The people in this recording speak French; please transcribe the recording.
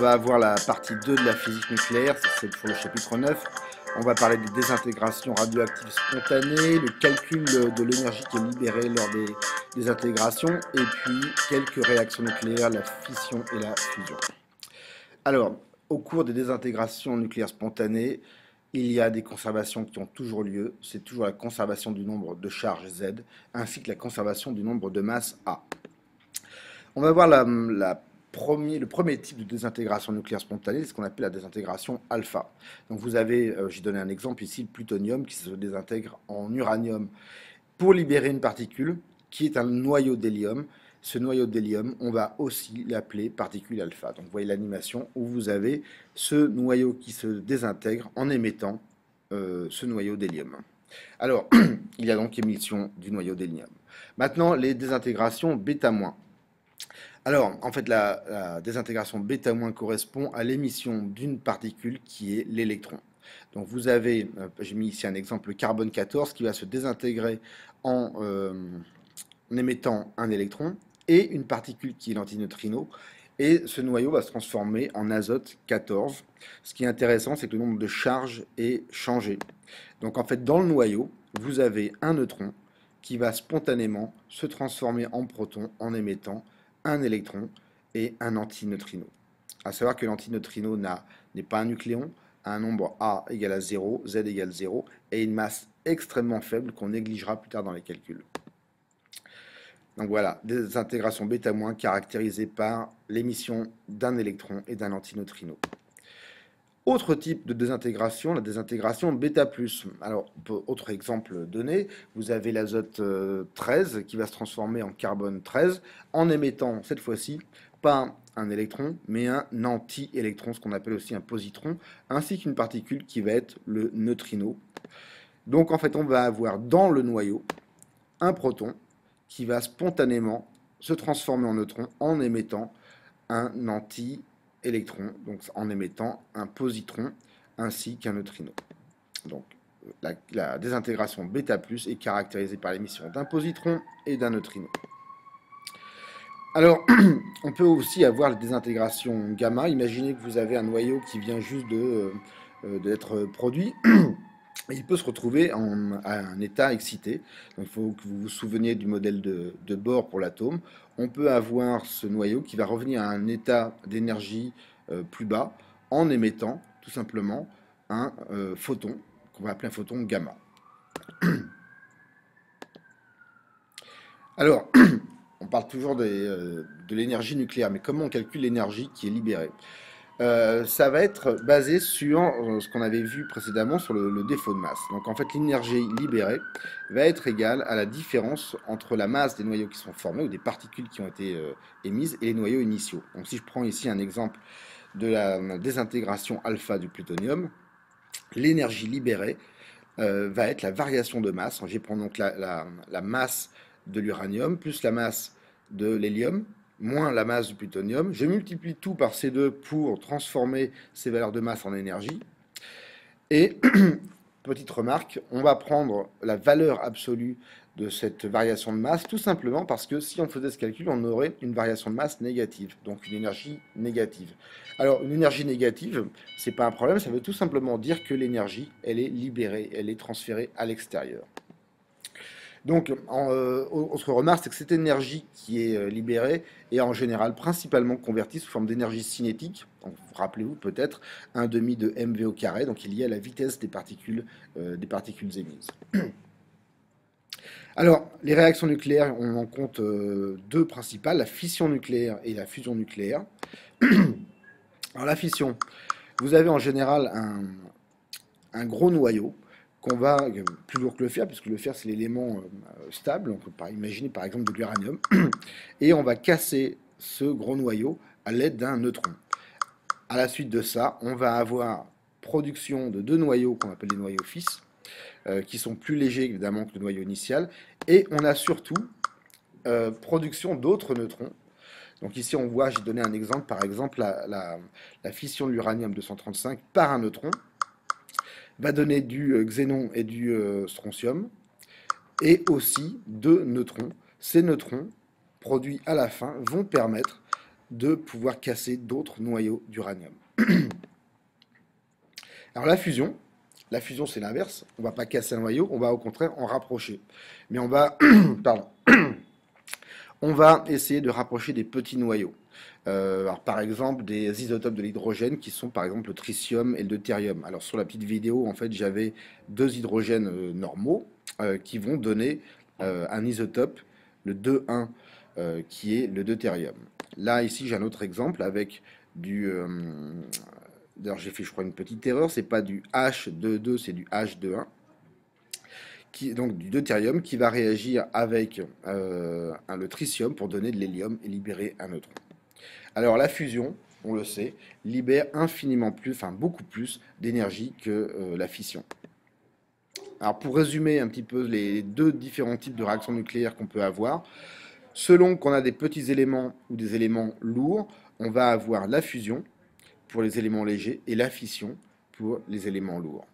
Avoir la partie 2 de la physique nucléaire, c'est pour le chapitre 9. On va parler des désintégrations radioactives spontanées, le calcul de l'énergie qui est libérée lors des intégrations, et puis quelques réactions nucléaires, la fission et la fusion. Alors, au cours des désintégrations nucléaires spontanées, il y a des conservations qui ont toujours lieu. C'est toujours la conservation du nombre de charges Z, ainsi que la conservation du nombre de masses A. On va voir le premier type de désintégration nucléaire spontanée, c'est ce qu'on appelle la désintégration alpha. Donc vous avez, j'ai donné un exemple ici, le plutonium qui se désintègre en uranium pour libérer une particule qui est un noyau d'hélium. Ce noyau d'hélium, on va aussi l'appeler particule alpha. Donc vous voyez l'animation où vous avez ce noyau qui se désintègre en émettant ce noyau d'hélium. Alors, il y a donc émission du noyau d'hélium. Maintenant, les désintégrations bêta-. Alors, en fait, la désintégration bêta- correspond à l'émission d'une particule qui est l'électron. Donc, vous avez, j'ai mis ici un exemple, le carbone 14 qui va se désintégrer en émettant un électron et une particule qui est l'antineutrino. Et ce noyau va se transformer en azote 14. Ce qui est intéressant, c'est que le nombre de charges est changé. Donc, en fait, dans le noyau, vous avez un neutron qui va spontanément se transformer en proton en émettant un électron et un antineutrino. À savoir que l'antineutrino n'est pas un nucléon, a un nombre A égale à 0, Z égale 0, et une masse extrêmement faible qu'on négligera plus tard dans les calculs. Donc voilà, des intégrations bêta- caractérisées par l'émission d'un électron et d'un antineutrino. Autre type de désintégration, la désintégration bêta+. Alors, autre exemple donné, vous avez l'azote 13 qui va se transformer en carbone 13 en émettant cette fois-ci pas un électron, mais un anti-électron, ce qu'on appelle aussi un positron, ainsi qu'une particule qui va être le neutrino. Donc en fait, on va avoir dans le noyau un proton qui va spontanément se transformer en neutron en émettant un anti-électron, donc en émettant un positron ainsi qu'un neutrino. Donc la désintégration bêta+ est caractérisée par l'émission d'un positron et d'un neutrino. Alors, on peut aussi avoir la désintégration gamma. Imaginez que vous avez un noyau qui vient juste d'être produit. Il peut se retrouver à un état excité. Donc, il faut que vous vous souveniez du modèle de Bohr pour l'atome. On peut avoir ce noyau qui va revenir à un état d'énergie plus bas en émettant tout simplement un photon qu'on va appeler un photon gamma. Alors, on parle toujours de l'énergie nucléaire, mais comment on calcule l'énergie qui est libérée? Ça va être basé sur ce qu'on avait vu précédemment sur le défaut de masse. Donc en fait, l'énergie libérée va être égale à la différence entre la masse des noyaux qui sont formés ou des particules qui ont été émises et les noyaux initiaux. Donc si je prends ici un exemple de la désintégration alpha du plutonium, l'énergie libérée va être la variation de masse. Je vais prendre donc la masse de l'uranium plus la masse de l'hélium moins la masse du plutonium. Je multiplie tout par ces deux pour transformer ces valeurs de masse en énergie. Et, petite remarque, on va prendre la valeur absolue de cette variation de masse, tout simplement parce que si on faisait ce calcul, on aurait une variation de masse négative, donc une énergie négative. Alors, une énergie négative, c'est pas un problème, ça veut tout simplement dire que l'énergie, elle est libérée, elle est transférée à l'extérieur. Donc, autre remarque, c'est que cette énergie qui est libérée est en général principalement convertie sous forme d'énergie cinétique. Rappelez-vous peut-être 1/2 de mv au carré, donc il y a la vitesse des particules émises. Alors, les réactions nucléaires, on en compte deux principales, la fission nucléaire et la fusion nucléaire. Alors, la fission, vous avez en général un gros noyau qu'on va, plus lourd que le fer, puisque le fer c'est l'élément stable, on peut imaginer par exemple de l'uranium, et on va casser ce gros noyau à l'aide d'un neutron. À la suite de ça, on va avoir production de deux noyaux qu'on appelle les noyaux fils, qui sont plus légers évidemment que le noyau initial, et on a surtout production d'autres neutrons. Donc ici on voit, j'ai donné un exemple, par exemple la fission de l'uranium 235 par un neutron. va donner du xénon et du strontium, et aussi 2 neutrons. Ces neutrons, produits à la fin, vont permettre de pouvoir casser d'autres noyaux d'uranium. Alors la fusion c'est l'inverse. On ne va pas casser un noyau, on va au contraire en rapprocher. Mais on va, pardon, on va essayer de rapprocher des petits noyaux. Alors, par exemple, des isotopes de l'hydrogène qui sont par exemple le tritium et le deutérium. Alors sur la petite vidéo, en fait, j'avais 2 hydrogènes normaux qui vont donner un isotope, le 2,1, qui est le deutérium. Là, ici, j'ai un autre exemple avec du... D'ailleurs, j'ai fait, je crois, une petite erreur. C'est pas du H22, c'est du H21. Donc du deutérium qui va réagir avec le tritium pour donner de l'hélium et libérer un neutron. Alors la fusion, on le sait, libère infiniment plus, enfin beaucoup plus d'énergie que la fission. Alors pour résumer un petit peu les 2 différents types de réactions nucléaires qu'on peut avoir, selon qu'on a des petits éléments ou des éléments lourds, on va avoir la fusion pour les éléments légers et la fission pour les éléments lourds.